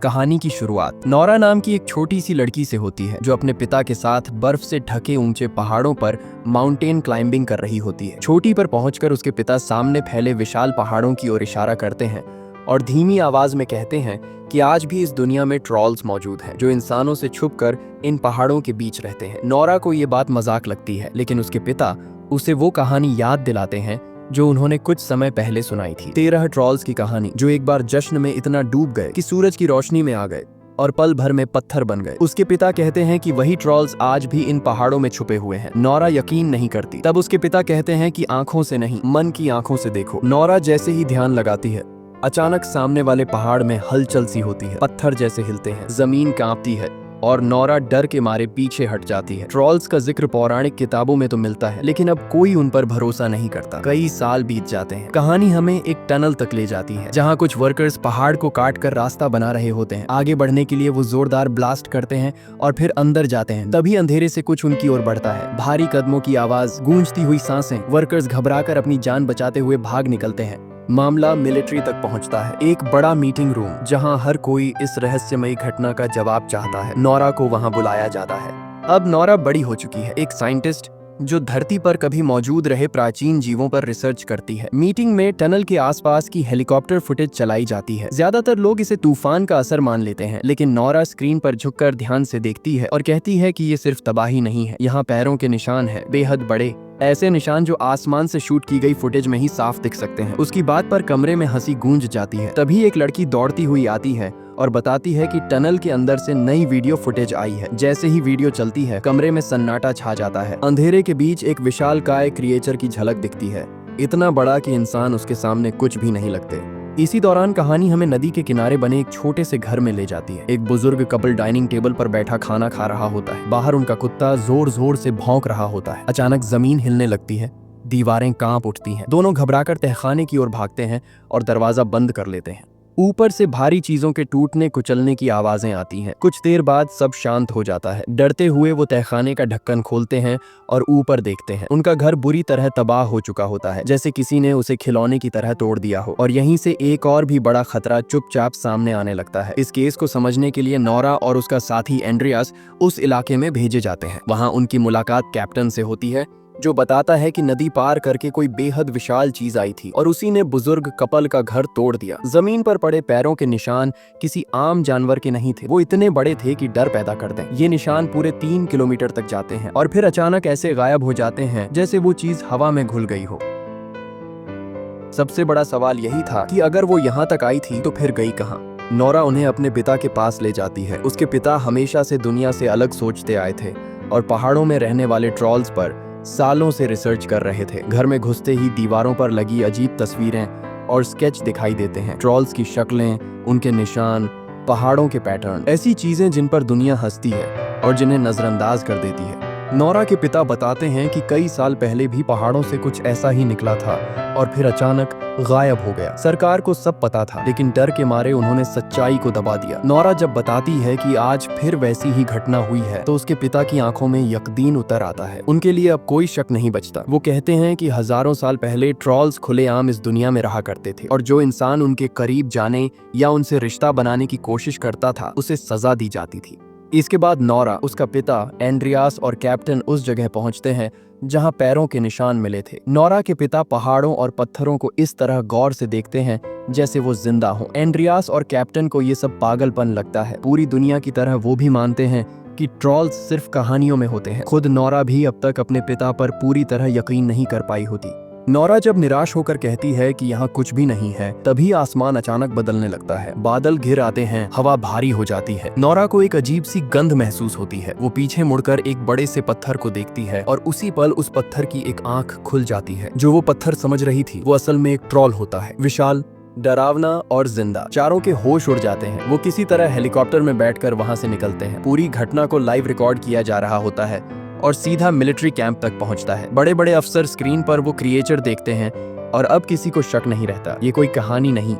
कहानी की शुरुआत नौरा नाम की एक छोटी सी लड़की से होती है, जो अपने पिता के साथ बर्फ से ढके ऊंचे पहाड़ों पर माउंटेन क्लाइंबिंग कर रही होती है। चोटी पर पहुंचकर उसके पिता सामने फैले विशाल पहाड़ों की ओर इशारा करते हैं और धीमी आवाज में कहते हैं कि आज भी इस दुनिया में ट्रॉल्स मौजूद हैं, जो इंसानों से छुपकर इन पहाड़ों के बीच रहते हैं। नौरा को ये बात मजाक लगती है, लेकिन उसके पिता उसे वो कहानी याद दिलाते हैं जो उन्होंने कुछ समय पहले सुनाई थी। 13 ट्रॉल्स की कहानी, जो एक बार जश्न में इतना डूब गए कि सूरज की रोशनी में आ गए और पल भर में पत्थर बन गए। उसके पिता कहते हैं कि वही ट्रॉल्स आज भी इन पहाड़ों में छुपे हुए हैं। नौरा यकीन नहीं करती। तब उसके पिता कहते हैं कि आंखों से नहीं, मन की आंखों से देखो। नौरा जैसे ही ध्यान लगाती है, अचानक सामने वाले पहाड़ में हलचल सी होती है। पत्थर जैसे हिलते हैं, जमीन कांपती है और नौरा डर के मारे पीछे हट जाती है। ट्रॉल्स का जिक्र पौराणिक किताबों में तो मिलता है, लेकिन अब कोई उन पर भरोसा नहीं करता। कई साल बीत जाते हैं। कहानी हमें एक टनल तक ले जाती है, जहां कुछ वर्कर्स पहाड़ को काट कर रास्ता बना रहे होते हैं। आगे बढ़ने के लिए वो जोरदार ब्लास्ट करते हैं और फिर अंदर जाते हैं। तभी अंधेरे से कुछ उनकी ओर बढ़ता है। भारी कदमों की आवाज, गूंजती हुई सांसें। वर्कर्स घबराकर अपनी जान बचाते हुए भाग निकलते हैं। मामला मिलिट्री तक पहुंचता है। एक बड़ा मीटिंग रूम, जहां हर कोई इस रहस्यमयी घटना का जवाब चाहता है। नौरा को वहां बुलाया जाता है। अब नौरा बड़ी हो चुकी है, एक साइंटिस्ट जो धरती पर कभी मौजूद रहे प्राचीन जीवों पर रिसर्च करती है। मीटिंग में टनल के आसपास की हेलीकॉप्टर फुटेज चलाई जाती है। ज्यादातर लोग इसे तूफान का असर मान लेते हैं, लेकिन नौरा स्क्रीन पर झुककर ध्यान से देखती है और कहती है कि ये सिर्फ तबाही नहीं है, यहाँ पैरों के निशान हैं, बेहद बड़े, ऐसे निशान जो आसमान से शूट की गई फुटेज में ही साफ दिख सकते हैं। उसकी बात पर कमरे में हंसी गूंज जाती है। तभी एक लड़की दौड़ती हुई आती है और बताती है कि टनल के अंदर से नई वीडियो फुटेज आई है। जैसे ही वीडियो चलती है, कमरे में सन्नाटा छा जाता है। अंधेरे के बीच एक विशालकाय क्रिएचर की झलक दिखती है, इतना बड़ा कि इंसान उसके सामने कुछ भी नहीं लगते। इसी दौरान कहानी हमें नदी के किनारे बने एक छोटे से घर में ले जाती है। एक बुजुर्ग कपल डाइनिंग टेबल पर बैठा खाना खा रहा होता है। बाहर उनका कुत्ता जोर जोर से भौंक रहा होता है। अचानक जमीन हिलने लगती है, दीवारें कांप उठती हैं। दोनों घबराकर तहखाने की ओर भागते हैं और दरवाजा बंद कर लेते हैं। ऊपर से भारी चीजों के टूटने कुचलने की आवाजें आती हैं। कुछ देर बाद सब शांत हो जाता है। डरते हुए वो तहखाने का ढक्कन खोलते हैं और ऊपर देखते हैं। उनका घर बुरी तरह तबाह हो चुका होता है, जैसे किसी ने उसे खिलौने की तरह तोड़ दिया हो। और यहीं से एक और भी बड़ा खतरा चुपचाप सामने आने लगता है। इस केस को समझने के लिए नौरा और उसका साथी एंड्रियास उस इलाके में भेजे जाते हैं। वहां उनकी मुलाकात कैप्टन से होती है, जो बताता है कि नदी पार करके कोई बेहद विशाल चीज आई थी और उसी ने बुजुर्ग कपल का घर तोड़ दिया। जमीन पर पड़े पैरों के निशान किसी आम जानवर के नहीं थे, वो इतने बड़े थे कि डर पैदा कर दें। ये निशान पूरे 3 किलोमीटर तक जाते हैं और फिर अचानक ऐसे गायब हो जाते हैं जैसे वो चीज हवा में घुल गई हो। सबसे बड़ा सवाल यही था कि अगर वो यहाँ तक आई थी तो फिर गई कहाँ। नौरा उन्हें अपने पिता के पास ले जाती है। उसके पिता हमेशा से दुनिया से अलग सोचते आए थे और पहाड़ों में रहने वाले ट्रॉल्स पर सालों से रिसर्च कर रहे थे। घर में घुसते ही दीवारों पर लगी अजीब तस्वीरें और स्केच दिखाई देते हैं। ट्रॉल्स की शक्लें, उनके निशान, पहाड़ों के पैटर्न, ऐसी चीजें जिन पर दुनिया हंसती है और जिन्हें नजरअंदाज कर देती है। नौरा के पिता बताते हैं कि कई साल पहले भी पहाड़ों से कुछ ऐसा ही निकला था और फिर अचानक गायब हो गया। सरकार को सब पता था, लेकिन डर के मारे उन्होंने सच्चाई को दबा दिया। नौरा जब बताती है कि आज फिर वैसी ही घटना हुई है, तो उसके पिता की आंखों में यकीन उतर आता है। उनके लिए अब कोई शक नहीं बचता। वो कहते हैं कि हजारों साल पहले ट्रॉल्स खुलेआम इस दुनिया में रहा करते थे और जो इंसान उनके करीब जाने या उनसे रिश्ता बनाने की कोशिश करता था, उसे सजा दी जाती थी। इसके बाद नौरा, उसका पिता एंड्रियास और कैप्टन उस जगह पहुंचते हैं जहां पैरों के निशान मिले थे। नौरा के पिता पहाड़ों और पत्थरों को इस तरह गौर से देखते हैं जैसे वो जिंदा हों। एंड्रियास और कैप्टन को ये सब पागलपन लगता है। पूरी दुनिया की तरह वो भी मानते हैं कि ट्रॉल्स सिर्फ कहानियों में होते हैं। खुद नौरा भी अब तक अपने पिता पर पूरी तरह यकीन नहीं कर पाई होती। नौरा जब निराश होकर कहती है कि यहाँ कुछ भी नहीं है, तभी आसमान अचानक बदलने लगता है। बादल घिर आते हैं, हवा भारी हो जाती है। नौरा को एक अजीब सी गंध महसूस होती है। वो पीछे मुड़कर एक बड़े से पत्थर को देखती है और उसी पल उस पत्थर की एक आंख खुल जाती है। जो वो पत्थर समझ रही थी, वो असल में एक ट्रॉल होता है, विशाल, डरावना और जिंदा। चारों के होश उड़ जाते हैं। वो किसी तरह हेलीकॉप्टर में बैठकर वहां से निकलते हैं। पूरी घटना को लाइव रिकॉर्ड किया जा रहा होता है और सीधा मिलिट्री कैंप तक पहुंचता है। बड़े बड़े अफसर स्क्रीन पर वो क्रिएचर देखते हैं और अब किसी को शक नहीं रहता। ये कोई कहानी नहीं,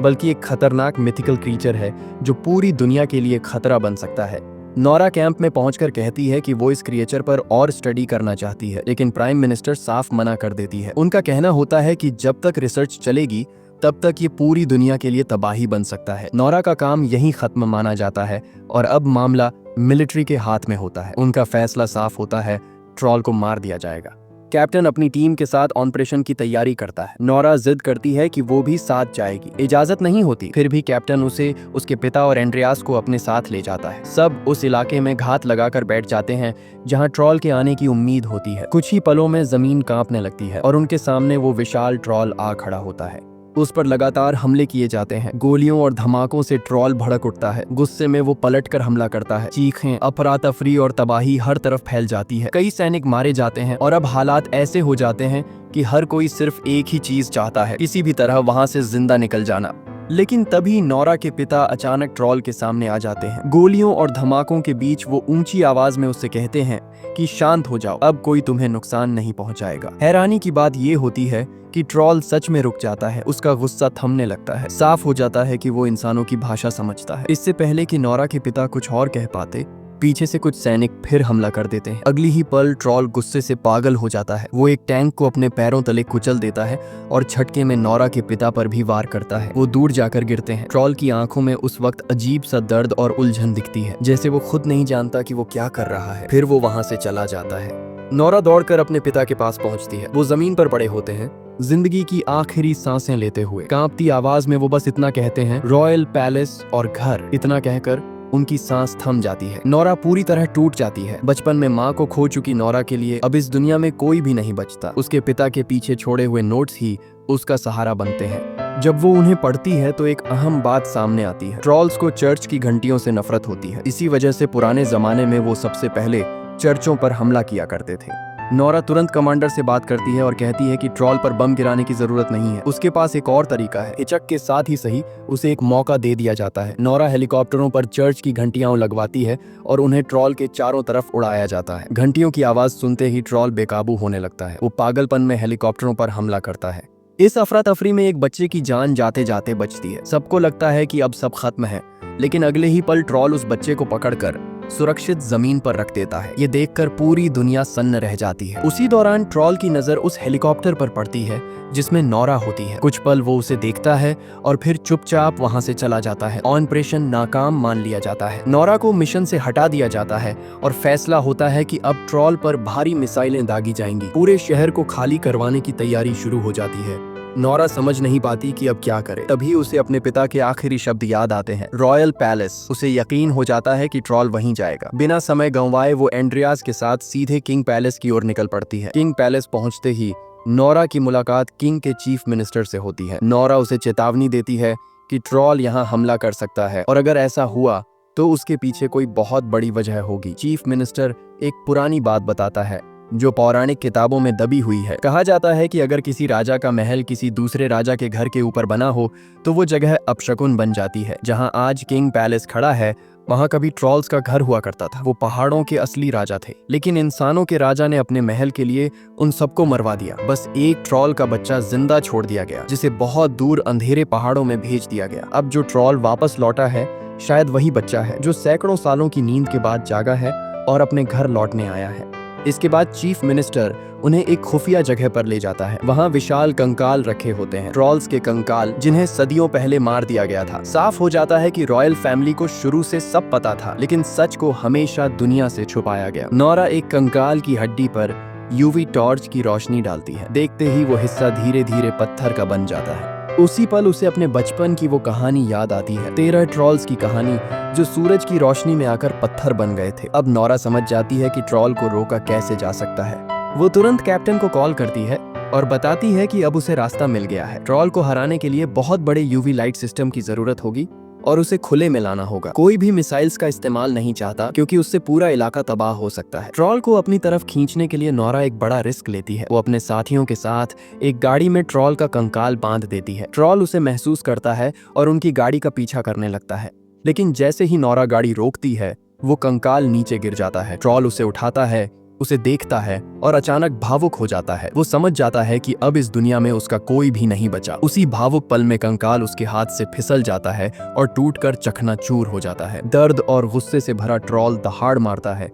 बल्कि एक खतरनाक मिथिकल क्रीचर है जो पूरी दुनिया के लिए खतरा बन सकता है। नौरा कैंप में पहुंचकर कहती है कि वो इस क्रिएचर पर और स्टडी करना चाहती है, लेकिन प्राइम मिनिस्टर साफ मना कर देती है। उनका कहना होता है कि जब तक रिसर्च चलेगी तब तक ये पूरी दुनिया के लिए तबाही बन सकता है। नोरा का काम यहीं खत्म माना जाता है और अब मामला मिलिट्री के हाथ में होता है। उनका फैसला साफ होता है, ट्रॉल को मार दिया जाएगा। कैप्टन अपनी टीम के साथ ऑपरेशन की तैयारी करता है। नोरा जिद करती है कि वो भी साथ जाएगी। इजाजत नहीं होती, फिर भी कैप्टन उसे उसके पिता और एंड्रियास को अपने साथ ले जाता है। सब उस इलाके में घात लगाकर बैठ जाते हैं जहां ट्रॉल के आने की उम्मीद होती है। कुछ ही पलों में जमीन कांपने लगती है और उनके सामने वो विशाल ट्रॉल आ खड़ा होता है। उस पर लगातार हमले किए जाते हैं। गोलियों और धमाकों से ट्रॉल भड़क उठता है। गुस्से में वो पलटकर हमला करता है। चीखें, अफरा तफरी और तबाही हर तरफ फैल जाती है। कई सैनिक मारे जाते हैं और अब हालात ऐसे हो जाते हैं कि हर कोई सिर्फ एक ही चीज चाहता है, किसी भी तरह वहां से जिंदा निकल जाना। लेकिन तभी नोरा के पिता अचानक ट्रॉल के सामने आ जाते हैं। गोलियों और धमाकों के बीच वो ऊंची आवाज में उससे कहते हैं कि शांत हो जाओ, अब कोई तुम्हें नुकसान नहीं पहुंचाएगा। हैरानी की बात ये होती है कि ट्रॉल सच में रुक जाता है। उसका गुस्सा थमने लगता है। साफ हो जाता है कि वो इंसानों की भाषा समझता है। इससे पहले कि नोरा के पिता कुछ और कह पाते, पीछे से कुछ सैनिक फिर हमला कर देते हैं। अगली ही पल ट्रॉल गुस्से से पागल हो जाता है। वो एक टैंक को अपने पैरों तले कुचल देता है और झटके में नोरा के पिता पर भी वार करता है। वो दूर जाकर गिरते हैं। ट्रॉल की आंखों में उस वक्त अजीब सा दर्द और उलझन दिखती है, जैसे वो खुद नहीं जानता कि वो क्या कर रहा है। फिर वो वहां से चला जाता है। नोरा दौड़कर अपने पिता के पास पहुंचती है। वो जमीन पर पड़े होते हैं, जिंदगी की आखिरी सांसें लेते हुए। कांपती आवाज में वो बस इतना कहते हैं, रॉयल पैलेस और घर। इतना कहकर उनकी सांस थम जाती है। नोरा पूरी तरह टूट जाती है। बचपन में माँ को खो चुकी नोरा के लिए अब इस दुनिया में कोई भी नहीं बचता। उसके पिता के पीछे छोड़े हुए नोट्स ही उसका सहारा बनते हैं। जब वो उन्हें पढ़ती है तो एक अहम बात सामने आती है। ट्रॉल्स को चर्च की घंटियों से नफरत होती है। इसी वजह से पुराने जमाने में वो सबसे पहले चर्चों पर हमला किया करते थे। नोरा तुरंत कमांडर से बात करती है और कहती है कि ट्रॉल पर बम गिराने की जरूरत नहीं है। उसके पास एक और तरीका है। हिचक के साथ ही सही उसे एक मौका दे दिया जाता है। नोरा हेलीकॉप्टरों पर चर्च की घंटियां लगवाती है और उन्हें ट्रॉल के चारों तरफ उड़ाया जाता है। घंटियों की आवाज सुनते ही ट्रॉल बेकाबू होने लगता है। वो पागलपन में हेलीकॉप्टरों पर हमला करता है। इस अफरा तफरी में एक बच्चे की जान जाते जाते बचती है। सबको लगता है कि अब सब खत्म है, लेकिन अगले ही पल ट्रॉल उस बच्चे को पकड़कर सुरक्षित जमीन पर रख देता है। ये देखकर पूरी दुनिया सन्न रह जाती है। उसी दौरान ट्रॉल की नजर उस हेलीकॉप्टर पर पड़ती है जिसमें नोरा होती है। कुछ पल वो उसे देखता है और फिर चुपचाप वहां से चला जाता है। ऑपरेशन नाकाम मान लिया जाता है। नोरा को मिशन से हटा दिया जाता है और फैसला होता है कि अब ट्रॉल पर भारी मिसाइलें दागी जाएंगी। पूरे शहर को खाली करवाने की तैयारी शुरू हो जाती है। नोरा समझ नहीं पाती कि अब क्या करे। तभी उसे अपने पिता के आखिरी शब्द याद आते हैं, रॉयल पैलेस। उसे यकीन हो जाता है कि ट्रॉल वहीं जाएगा। बिना समय गंवाए वो एंड्रियास के साथ सीधे किंग पैलेस की ओर निकल पड़ती है। किंग पैलेस पहुंचते ही नोरा की मुलाकात किंग के चीफ मिनिस्टर से होती है। नोरा उसे चेतावनी देती है कि ट्रॉल यहाँ हमला कर सकता है और अगर ऐसा हुआ तो उसके पीछे कोई बहुत बड़ी वजह होगी। चीफ मिनिस्टर एक पुरानी बात बताता है जो पौराणिक किताबों में दबी हुई है। कहा जाता है कि अगर किसी राजा का महल किसी दूसरे राजा के घर के ऊपर बना हो तो वो जगह अपशकुन बन जाती है। जहां आज किंग पैलेस खड़ा है वहां कभी ट्रॉल्स का घर हुआ करता था। वो पहाड़ों के असली राजा थे, लेकिन इंसानों के राजा ने अपने महल के लिए उन सबको मरवा दिया। बस एक ट्रॉल का बच्चा जिंदा छोड़ दिया गया, जिसे बहुत दूर अंधेरे पहाड़ों में भेज दिया गया। अब जो ट्रॉल वापस लौटा है शायद वही बच्चा है जो सैकड़ों सालों की नींद के बाद जागा है और अपने घर लौटने आया है। इसके बाद चीफ मिनिस्टर उन्हें एक खुफिया जगह पर ले जाता है। वहाँ विशाल कंकाल रखे होते हैं, ट्रॉल्स के कंकाल जिन्हें सदियों पहले मार दिया गया था। साफ हो जाता है कि रॉयल फैमिली को शुरू से सब पता था, लेकिन सच को हमेशा दुनिया से छुपाया गया। नोरा एक कंकाल की हड्डी पर यूवी टॉर्च की रोशनी डालती है। देखते ही वो हिस्सा धीरे धीरे पत्थर का बन जाता है। उसी पल उसे अपने बचपन की वो कहानी याद आती है, 13 ट्रॉल्स की कहानी जो सूरज की रोशनी में आकर पत्थर बन गए थे। अब नोरा समझ जाती है कि ट्रॉल को रोका कैसे जा सकता है। वो तुरंत कैप्टन को कॉल करती है और बताती है कि अब उसे रास्ता मिल गया है। ट्रॉल को हराने के लिए बहुत बड़े यूवी लाइट सिस्टम की जरूरत होगी और उसे खुले में लाना होगा। कोई भी मिसाइल्स का इस्तेमाल नहीं चाहता क्योंकि उससे पूरा इलाका तबाह हो सकता है। ट्रॉल को अपनी तरफ खींचने के लिए नोरा एक बड़ा रिस्क लेती है। वो अपने साथियों के साथ एक गाड़ी में ट्रॉल का कंकाल बांध देती है। ट्रॉल उसे महसूस करता है और उनकी गाड़ी का पीछा करने लगता है, लेकिन जैसे ही नोरा गाड़ी रोकती है वो कंकाल नीचे गिर जाता है। ट्रॉल उसे उठाता है, उसे देखता है और अचानक भावुक हो जाता है। वो समझ जाता है कि अब इस दुनिया में उसका कोई भी नहीं बचा। उसी भावुक पल में कंकाल उसके हाथ से फिसल जाता है और टूटकर चकनाचूर हो जाता है। दर्द और गुस्से से भरा ट्रॉल दहाड़ मारता है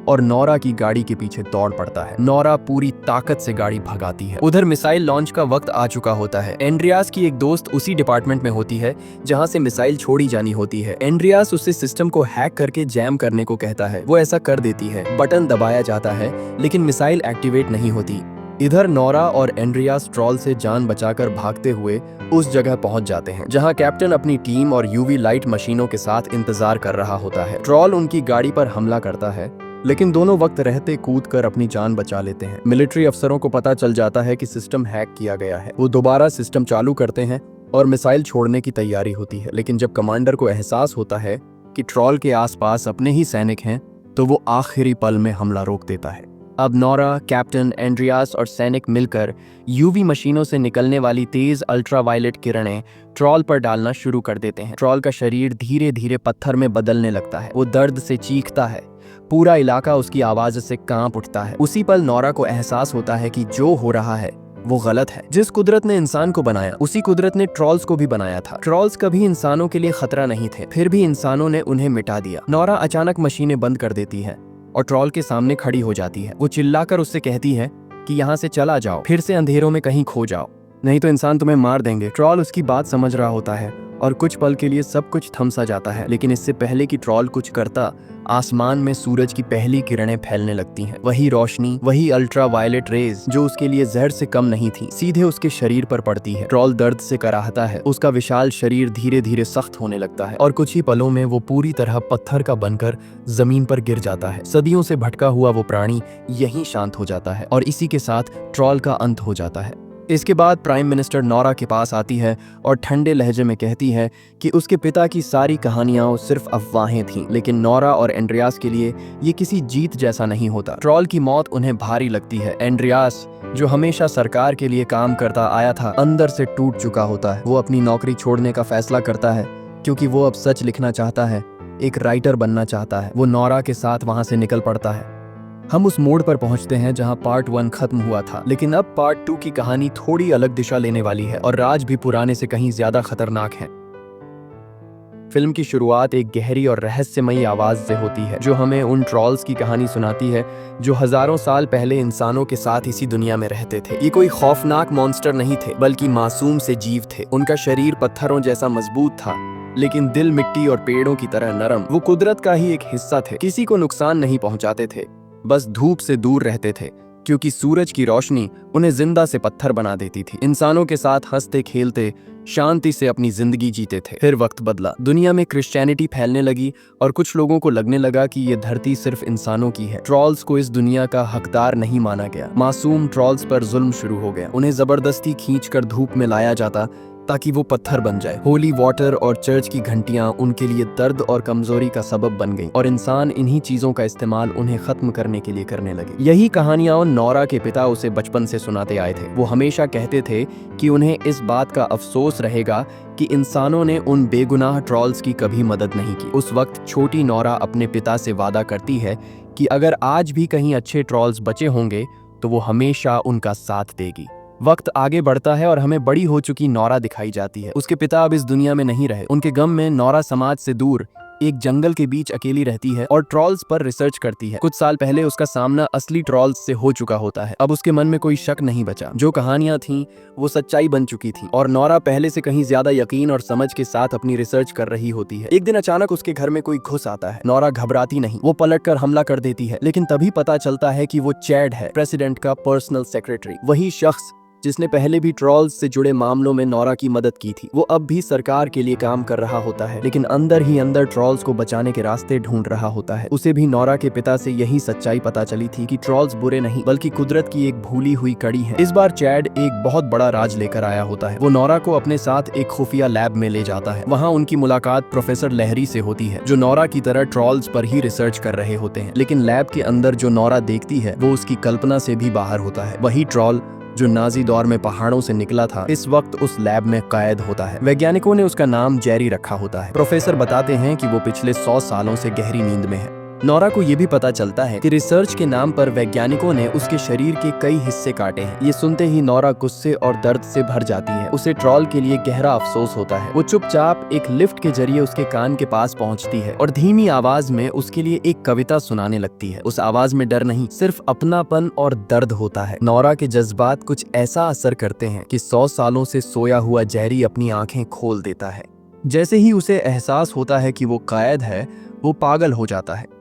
और नोरा की गाड़ी के पीछे दौड़ पड़ता है। नोरा पूरी ताकत से गाड़ी भगाती है। उधर मिसाइल लॉन्च का वक्त आ चुका होता है। एंड्रियास की एक दोस्त उसी डिपार्टमेंट में होती है जहां से मिसाइल छोड़ी जानी होती है। एंड्रियास उसे सिस्टम को हैक करके जैम करने को कहता है। वो ऐसा कर देती है। बटन दबाया जाता है लेकिन मिसाइल एक्टिवेट नहीं होती। इधर नोरा और एंड्रियास ट्रॉल से जान बचाकर भागते हुए उस जगह पहुंच जाते हैं जहां कैप्टन अपनी टीम और यूवी लाइट मशीनों के साथ इंतजार कर रहा होता है। ट्रॉल उनकी गाड़ी पर हमला करता है लेकिन दोनों वक्त रहते कूद कर अपनी जान बचा लेते हैं। मिलिट्री अफसरों को पता चल जाता है कि सिस्टम हैक किया गया है। वो दोबारा सिस्टम चालू करते हैं और मिसाइल छोड़ने की तैयारी होती है। लेकिन जब कमांडर को एहसास होता है कि ट्रॉल के आसपास अपने ही सैनिक हैं तो वो आखिरी पल में हमला रोक देता है। अब नोरा, कैप्टन, एंड्रियास और सैनिक मिलकर यूवी मशीनों से निकलने वाली तेज अल्ट्रावायलेट किरणें ट्रॉल पर डालना शुरू कर देते हैं। ट्रॉल का शरीर धीरे धीरे पत्थर में बदलने लगता है। वो दर्द से चीखता है। पूरा इलाका उसकी आवाज से कांप उठता है। उसी पल नोरा को एहसास होता है कि जो हो रहा है वो गलत है। जिस कुदरत ने इंसान को बनाया उसी कुदरत ने ट्रॉल्स को भी बनाया था। ट्रॉल्स कभी इंसानों के लिए खतरा नहीं थे, फिर भी इंसानों ने उन्हें मिटा दिया। नोरा अचानक मशीनें बंद कर देती है और ट्रॉल के सामने खड़ी हो जाती है। वो चिल्लाकर उससे कहती है कि यहाँ से चला जाओ, फिर से अंधेरों में कहीं खो जाओ, नहीं तो इंसान तुम्हें मार देंगे। ट्रॉल उसकी बात समझ रहा होता है और कुछ पल के लिए सब कुछ थम सा जाता है। लेकिन इससे पहले कि ट्रॉल कुछ करता, आसमान में सूरज की पहली किरणें फैलने लगती हैं। वही रोशनी, वही अल्ट्रावायलेट रेज जो उसके लिए जहर से कम नहीं थी, सीधे उसके शरीर पर पड़ती है। ट्रॉल दर्द से कराहता है। उसका विशाल शरीर धीरे धीरे सख्त होने लगता है और कुछ ही पलों में वो पूरी तरह पत्थर का बनकर जमीन पर गिर जाता है। सदियों से भटका हुआ वो प्राणी यहीं शांत हो जाता है और इसी के साथ ट्रॉल का अंत हो जाता है। इसके बाद प्राइम मिनिस्टर नोरा के पास आती है और ठंडे लहजे में कहती है कि उसके पिता की सारी कहानियां सिर्फ अफवाहें थीं। लेकिन नोरा और एंड्रियास के लिए ये किसी जीत जैसा नहीं होता। ट्रॉल की मौत उन्हें भारी लगती है। एंड्रियास, जो हमेशा सरकार के लिए काम करता आया था, अंदर से टूट चुका होता है। वो अपनी नौकरी छोड़ने का फैसला करता है क्योंकि वो अब सच लिखना चाहता है, एक राइटर बनना चाहता है। वो नोरा के साथ वहां से निकल पड़ता है। हम उस मोड़ पर पहुंचते हैं जहां पार्ट 1 खत्म हुआ था, लेकिन अब पार्ट 2 की कहानी थोड़ी अलग दिशा लेने वाली है और राज भी पुराने से कहीं ज्यादा खतरनाक है। फिल्म की शुरुआत एक गहरी और रहस्यमयी आवाज से होती है जो हमें उन ट्रॉल्स की कहानी सुनाती है जो हजारों साल पहले इंसानों के साथ इसी दुनिया में रहते थे। ये कोई खौफनाक मॉन्स्टर नहीं थे, बल्कि मासूम से जीव थे। उनका शरीर पत्थरों जैसा मजबूत था लेकिन दिल मिट्टी और पेड़ों की तरह नरम। वो कुदरत का ही एक हिस्सा थे। किसी को नुकसान नहीं पहुंचाते थे, बस धूप से दूर रहते थे क्योंकि सूरज की रोशनी उन्हें जिंदा से पत्थर बना देती थी। इंसानों के साथ हंसते खेलते शांति से अपनी जिंदगी जीते थे। फिर वक्त बदला, दुनिया में क्रिश्चियनिटी फैलने लगी और कुछ लोगों को लगने लगा कि ये धरती सिर्फ इंसानों की है। ट्रॉल्स को इस दुनिया का हकदार नहीं माना गया। मासूम ट्रॉल्स पर जुल्म शुरू हो गया। उन्हें जबरदस्ती खींचकर धूप में लाया जाता ताकि वो पत्थर बन जाए। होली वाटर और चर्च की घंटियां उनके लिए दर्द और कमजोरी का सबब बन गईं और इंसान इन्हीं चीजों का इस्तेमाल उन्हें खत्म करने के लिए करने लगे। यही कहानियां नोरा के पिता उसे बचपन से सुनाते आए थे। वो हमेशा कहते थे कि उन्हें इस बात का अफसोस रहेगा कि इंसानों ने उन बेगुनाह ट्रॉल्स की कभी मदद नहीं की। उस वक्त छोटी नोरा अपने पिता से वादा करती है कि अगर आज भी कहीं अच्छे ट्रॉल्स बचे होंगे तो वो हमेशा उनका साथ देगी। वक्त आगे बढ़ता है और हमें बड़ी हो चुकी नोरा दिखाई जाती है। उसके पिता अब इस दुनिया में नहीं रहे। उनके गम में नोरा समाज से दूर एक जंगल के बीच अकेली रहती है और ट्रॉल्स पर रिसर्च करती है। कुछ साल पहले उसका सामना असली ट्रॉल्स से हो चुका होता है। अब उसके मन में कोई शक नहीं बचा। जो कहानियां थीं वो सच्चाई बन चुकी थी और नोरा पहले से कहीं ज्यादा यकीन और समझ के साथ अपनी रिसर्च कर रही होती है। एक दिन अचानक उसके घर में कोई घुस आता है। नोरा घबराती नहीं, वो पलटकर हमला कर देती है। लेकिन तभी पता चलता है कि वो चैड है, प्रेसिडेंट का पर्सनल सेक्रेटरी। वही शख्स जिसने पहले भी ट्रॉल्स से जुड़े मामलों में नोरा की मदद की थी। वो अब भी सरकार के लिए काम कर रहा होता है, लेकिन अंदर ही अंदर ट्रॉल्स को बचाने के रास्ते ढूंढ रहा होता है। उसे भी नोरा के पिता से यही सच्चाई पता चली थी कि ट्रॉल्स बुरे नहीं बल्कि कुदरत की एक भूली हुई कड़ी है। इस बार चैड एक बहुत बड़ा राज लेकर आया होता है। वो नोरा को अपने साथ एक खुफिया लैब में ले जाता है। वहाँ उनकी मुलाकात प्रोफेसर लहरी से होती है जो नोरा की तरह ट्रॉल्स पर ही रिसर्च कर रहे होते हैं। लेकिन लैब के अंदर जो नोरा देखती है वो उसकी कल्पना से भी बाहर होता है। वही ट्रॉल जो नाजी दौर में पहाड़ों से निकला था इस वक्त उस लैब में कैद होता है। वैज्ञानिकों ने उसका नाम जेरी रखा होता है। प्रोफेसर बताते हैं कि वो पिछले 100 सालों से गहरी नींद में है। नोरा को ये भी पता चलता है कि रिसर्च के नाम पर वैज्ञानिकों ने उसके शरीर के कई हिस्से काटे हैं। ये सुनते ही नोरा गुस्से और दर्द से भर जाती है। उसे ट्रॉल के लिए गहरा अफसोस होता है। वो चुपचाप एक लिफ्ट के जरिए उसके कान के पास पहुंचती है और धीमी आवाज में उसके लिए एक कविता सुनाने लगती है। उस आवाज में डर नहीं, सिर्फ अपनापन और दर्द होता है। नोरा के जज्बात कुछ ऐसा असर करते हैं कि 100 सालों से सोया हुआ जेरी अपनी आंखें खोल देता है। जैसे ही उसे एहसास होता है कि वो कायद है, वो पागल हो जाता है।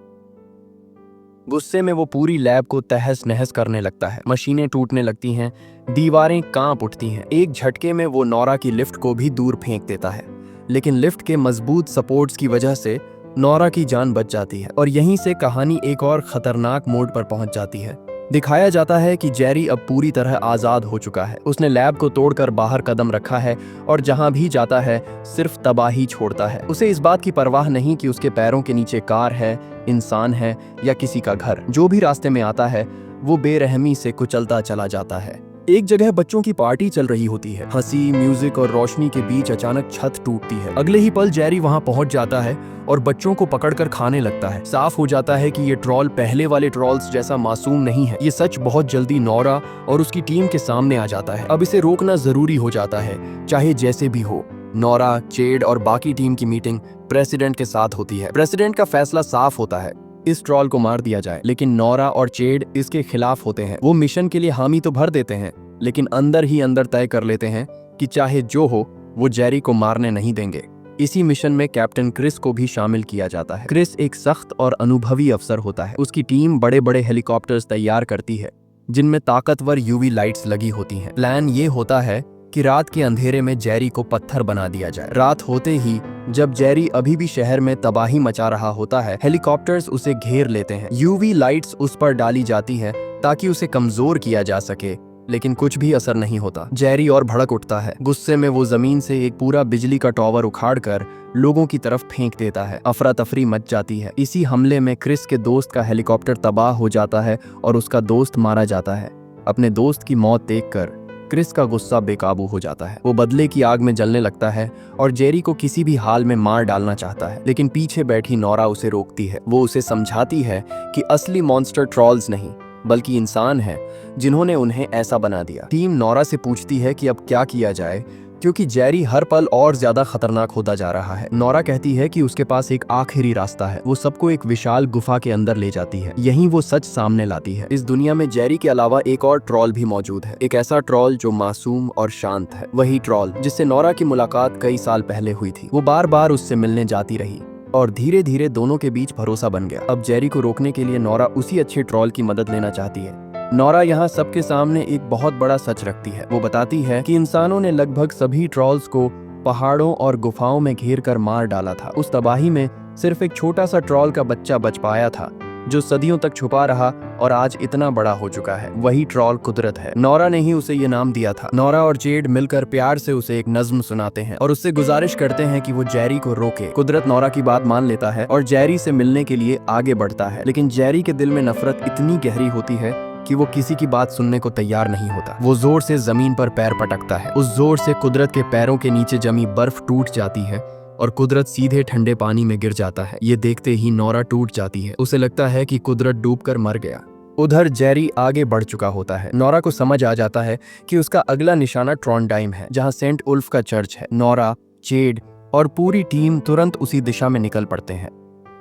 गुस्से में वो पूरी लैब को तहस नहस करने लगता है। मशीनें टूटने लगती हैं, दीवारें कांप उठती हैं। एक झटके में वो नोरा की लिफ्ट को भी दूर फेंक देता है, लेकिन लिफ्ट के मजबूत सपोर्ट्स की वजह से नोरा की जान बच जाती है। और यहीं से कहानी एक और खतरनाक मोड़ पर पहुंच जाती है। दिखाया जाता है कि जेरी अब पूरी तरह आज़ाद हो चुका है। उसने लैब को तोड़कर बाहर कदम रखा है और जहां भी जाता है सिर्फ तबाही छोड़ता है। उसे इस बात की परवाह नहीं कि उसके पैरों के नीचे कार है, इंसान है या किसी का घर। जो भी रास्ते में आता है वो बेरहमी से कुचलता चला जाता है। एक जगह बच्चों की पार्टी चल रही होती है। हंसी, म्यूजिक और रोशनी के बीच अचानक छत टूटती है। अगले ही पल जेरी वहां पहुंच जाता है और बच्चों को पकड़कर खाने लगता है। साफ हो जाता है कि ये ट्रॉल पहले वाले ट्रॉल्स जैसा मासूम नहीं है। ये सच बहुत जल्दी नोरा और उसकी टीम के सामने आ जाता है। अब इसे रोकना जरूरी हो जाता है, चाहे जैसे भी हो। नोरा, चेड और बाकी टीम की मीटिंग प्रेसिडेंट के साथ होती है। प्रेसिडेंट का फैसला साफ होता है, इस ट्रॉल को मार दिया जाए। लेकिन नोरा और चेड इसके खिलाफ होते हैं। वो मिशन के लिए हामी तो भर देते हैं, लेकिन अंदर ही अंदर तय कर लेते हैं कि चाहे जो हो वो जेरी को मारने नहीं देंगे। इसी मिशन में कैप्टन क्रिस को भी शामिल किया जाता है। क्रिस एक सख्त और अनुभवी अफसर होता है। उसकी टीम बड़े बड़े हेलीकॉप्टर्स तैयार करती है जिनमें ताकतवर यूवी लाइट्स लगी होती हैं। प्लान ये होता है कि रात के अंधेरे में जेरी को पत्थर बना दिया जाए। रात होते ही जब जेरी अभी भी शहर में तबाही मचा रहा होता है, हेलीकॉप्टर्स उसे घेर लेते हैं। यूवी लाइट्स उस पर डाली जाती हैं ताकि उसे कमजोर किया जा सके, लेकिन कुछ भी असर नहीं होता। जेरी और भड़क उठता है। गुस्से में वो जमीन से एक पूरा बिजली का टॉवर उखाड़कर लोगों की तरफ फेंक देता है। अफरा तफरी मच जाती है। इसी हमले में क्रिस के दोस्त का हेलीकॉप्टर तबाह हो जाता है और उसका दोस्त मारा जाता है। अपने दोस्त की मौत देखकर क्रिस का गुस्सा बेकाबू हो जाता है। वो बदले की आग में जलने लगता है और जेरी को किसी भी हाल में मार डालना चाहता है, लेकिन पीछे बैठी नोरा उसे रोकती है। वो उसे समझाती है कि असली मॉन्स्टर ट्रॉल्स नहीं बल्कि इंसान है जिन्होंने उन्हें ऐसा बना दिया। टीम नोरा से पूछती है कि अब क्या किया जाए, क्योंकि जेरी हर पल और ज्यादा खतरनाक होता जा रहा है। नोरा कहती है कि उसके पास एक आखिरी रास्ता है। वो सबको एक विशाल गुफा के अंदर ले जाती है। यहीं वो सच सामने लाती है। इस दुनिया में जेरी के अलावा एक और ट्रॉल भी मौजूद है। एक ऐसा ट्रॉल जो मासूम और शांत है। वही ट्रॉल जिससे नोरा की मुलाकात कई साल पहले हुई थी। वो बार बार उससे मिलने जाती रही और धीरे धीरे दोनों के बीच भरोसा बन गया। अब जेरी को रोकने के लिए नोरा उसी अच्छे ट्रॉल की मदद लेना चाहती है। नोरा यहाँ सबके सामने एक बहुत बड़ा सच रखती है। वो बताती है कि इंसानों ने लगभग सभी ट्रॉल्स को पहाड़ों और गुफाओं में घेर कर मार डाला था। उस तबाही में सिर्फ एक छोटा सा ट्रॉल का बच्चा बच पाया था, जो सदियों तक छुपा रहा और आज इतना बड़ा हो चुका है। वही ट्रॉल कुदरत है। नोरा ने ही उसे ये नाम दिया था। नोरा और चेड मिलकर प्यार से उसे एक नज्म सुनाते हैं और उससे गुजारिश करते हैं कि वो जेरी को रोके। कुदरत नोरा की बात मान लेता है और जेरी से मिलने के लिए आगे बढ़ता है, लेकिन जेरी के दिल में नफरत इतनी गहरी होती है कि वो किसी की बात सुनने को तैयार नहीं होता। वो जोर से जमीन पर पैर पटकता है। उस जोर से कुदरत के पैरों के नीचे जमी बर्फ टूट जाती है और कुदरत सीधे ठंडे पानी में गिर जाता है। ये देखते ही नोरा टूट जाती है। उसे लगता है कि कुदरत डूबकर मर गया। उधर जेरी आगे बढ़ चुका होता है। नोरा को समझ आ जाता है कि उसका अगला निशाना ट्रॉन्डाइम है, जहां सेंट उल्फ का चर्च है। नोरा, चेड और पूरी टीम तुरंत उसी दिशा में निकल पड़ते हैं।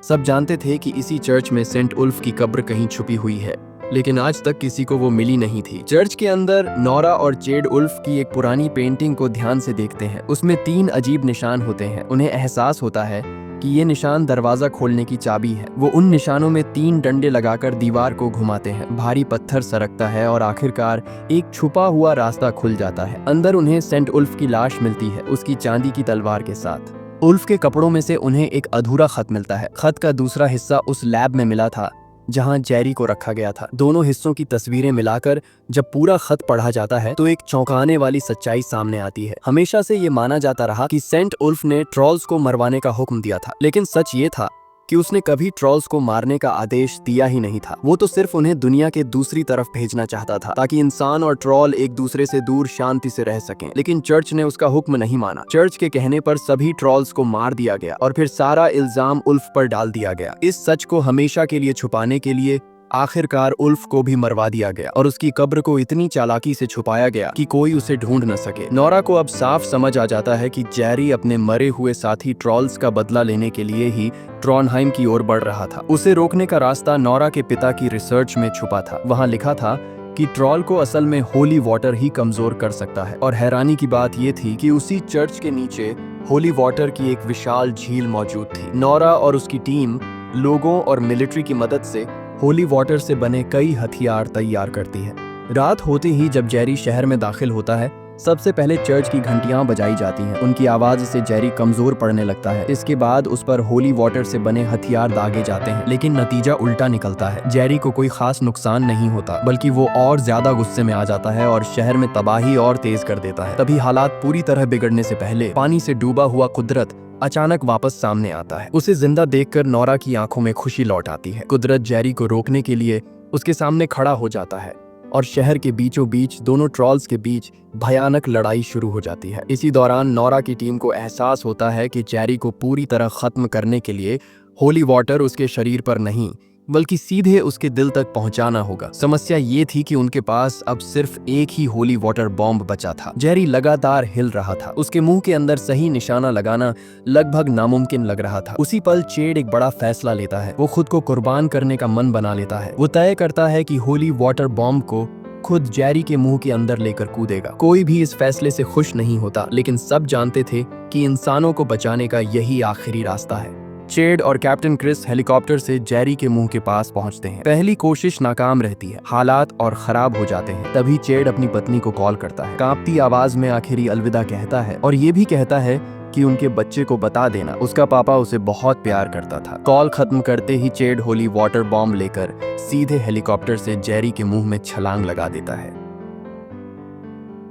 सब जानते थे कि इसी चर्च में सेंट उल्फ की कब्र कहीं छुपी हुई है, लेकिन आज तक किसी को वो मिली नहीं थी। चर्च के अंदर नोरा और चेड उल्फ की एक पुरानी पेंटिंग को ध्यान से देखते हैं। उसमें 3 अजीब निशान होते हैं। उन्हें एहसास होता है कि ये निशान दरवाजा खोलने की चाबी है। वो उन निशानों में 3 डंडे लगाकर दीवार को घुमाते हैं। भारी पत्थर सरकता है और आखिरकार एक छुपा हुआ रास्ता खुल जाता है। अंदर उन्हें सेंट उल्फ की लाश मिलती है, उसकी चांदी की तलवार के साथ। उल्फ के कपड़ों में से उन्हें एक अधूरा खत मिलता है। खत का दूसरा हिस्सा उस लैब में मिला था जहां जेरी को रखा गया था। दोनों हिस्सों की तस्वीरें मिलाकर जब पूरा खत पढ़ा जाता है तो एक चौंकाने वाली सच्चाई सामने आती है। हमेशा से ये माना जाता रहा कि सेंट उल्फ ने ट्रॉल्स को मरवाने का हुक्म दिया था, लेकिन सच ये था कि उसने कभी ट्रॉल्स को मारने का आदेश दिया ही नहीं था। वो तो सिर्फ उन्हें दुनिया के दूसरी तरफ भेजना चाहता था ताकि इंसान और ट्रॉल एक दूसरे से दूर शांति से रह सकें। लेकिन चर्च ने उसका हुक्म नहीं माना। चर्च के कहने पर सभी ट्रॉल्स को मार दिया गया और फिर सारा इल्जाम उल्फ पर डाल दिया गया। इस सच को हमेशा के लिए छुपाने के लिए आखिरकार उल्फ को भी मरवा दिया गया और उसकी कब्र को इतनी चालाकी से छुपाया गया कि कोई उसे ढूंढ न सके। नोरा को अब साफ समझ आ जाता है कि जेरी अपने मरे हुए साथी ट्रॉल्स का बदला लेने के लिए ही ट्रॉनहाइम की ओर बढ़ रहा था। उसे रोकने का रास्ता नोरा के पिता की रिसर्च में छुपा था। वहाँ लिखा था कि ट्रॉल को असल में होली वाटर ही कमजोर कर सकता है। और हैरानी की बात यह थी कि उसी चर्च के नीचे होली वाटर की एक विशाल झील मौजूद थी। नोरा और उसकी टीम लोगों और मिलिट्री की मदद से होली वाटर से बने कई हथियार तैयार करती है। रात होते ही जब जेरी शहर में दाखिल होता है, सबसे पहले चर्च की घंटियां बजाई जाती हैं। उनकी आवाज से जेरी कमजोर पड़ने लगता है। इसके बाद उस पर होली वाटर से बने हथियार दागे जाते हैं, लेकिन नतीजा उल्टा निकलता है। जेरी को कोई खास नुकसान नहीं होता, बल्कि वो और ज्यादा गुस्से में आ जाता है और शहर में तबाही और तेज कर देता है। तभी हालात पूरी तरह बिगड़ने से पहले पानी से डूबा हुआ कुदरत अचानक वापस सामने आता है। उसे जिंदा देखकर नोरा की आंखों में खुशी लौट आती है। कुदरत जेरी को रोकने के लिए उसके सामने खड़ा हो जाता है और शहर के बीचों बीच दोनों ट्रॉल्स के बीच भयानक लड़ाई शुरू हो जाती है। इसी दौरान नोरा की टीम को एहसास होता है कि जेरी को पूरी तरह खत्म करने के लिए होली वाटर उसके शरीर पर नहीं बल्कि सीधे उसके दिल तक पहुंचाना होगा। समस्या ये थी कि उनके पास अब सिर्फ एक ही होली वाटर बॉम्ब बचा था। जेरी लगातार हिल रहा था। उसके मुंह के अंदर सही निशाना लगाना लगभग नामुमकिन लग रहा था। उसी पल चेड एक बड़ा फैसला लेता है। वो खुद को कुर्बान करने का मन बना लेता है। वो तय करता है कि होली वाटर बॉम्ब को खुद जेरी के मुंह के अंदर लेकर कूदेगा। कोई भी इस फैसले से खुश नहीं होता, लेकिन सब जानते थे कि इंसानों को बचाने का यही आखिरी रास्ता है। चेड और कैप्टन क्रिस हेलीकॉप्टर से जेरी के मुंह के पास पहुंचते हैं। पहली कोशिश नाकाम रहती है। हालात और खराब हो जाते हैं। तभी चेड अपनी पत्नी को कॉल करता है। कांपती आवाज में आखिरी अलविदा कहता है और ये भी कहता है कि उनके बच्चे को बता देना उसका पापा उसे बहुत प्यार करता था। कॉल खत्म करते ही चेड होली वाटर बॉम्ब लेकर सीधे हेलीकॉप्टर से जेरी के मुंह में छलांग लगा देता है।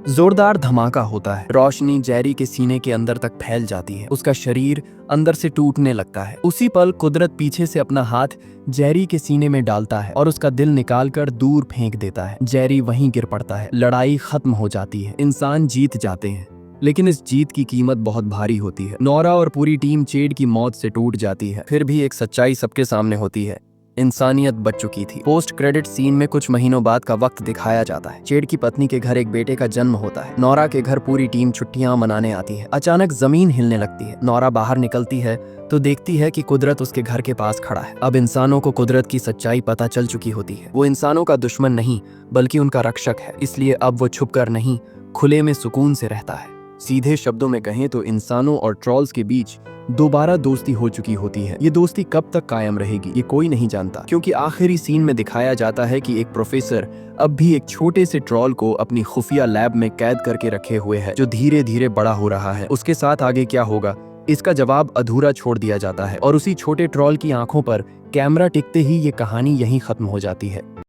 जोरदार धमाका होता है। रोशनी जेरी के सीने के अंदर तक फैल जाती है। उसका शरीर अंदर से टूटने लगता है। उसी पल कुदरत पीछे से अपना हाथ जेरी के सीने में डालता है और उसका दिल निकालकर दूर फेंक देता है। जेरी वहीं गिर पड़ता है। लड़ाई खत्म हो जाती है। इंसान जीत जाते हैं, लेकिन इस जीत की कीमत बहुत भारी होती है। नोरा और पूरी टीम चेड की मौत से टूट जाती है। फिर भी एक सच्चाई सबके सामने होती है। इंसानियत बच चुकी थी। पोस्ट क्रेडिट सीन में कुछ महीनों बाद का वक्त दिखाया जाता है। चेड की पत्नी के घर एक बेटे का जन्म होता है। नोरा के घर पूरी टीम छुट्टियां मनाने आती है। अचानक जमीन हिलने लगती है। नोरा बाहर निकलती है तो देखती है कि कुदरत उसके घर के पास खड़ा है। अब इंसानों को कुदरत की सच्चाई पता चल चुकी होती है। वो इंसानों का दुश्मन नहीं बल्कि उनका रक्षक है। इसलिए अब वो छुपकर नहीं, खुले में सुकून से रहता है। सीधे शब्दों में कहें तो इंसानों और ट्रॉल्स के बीच दोबारा दोस्ती हो चुकी होती है। ये दोस्ती कब तक कायम रहेगी ये कोई नहीं जानता, क्योंकि आखिरी सीन में दिखाया जाता है कि एक प्रोफेसर अब भी एक छोटे से ट्रॉल को अपनी खुफिया लैब में कैद करके रखे हुए है, जो धीरे धीरे बड़ा हो रहा है। उसके साथ आगे क्या होगा इसका जवाब अधूरा छोड़ दिया जाता है और उसी छोटे ट्रॉल की आंखों पर कैमरा टिकते ही ये कहानी यहीं खत्म हो जाती है।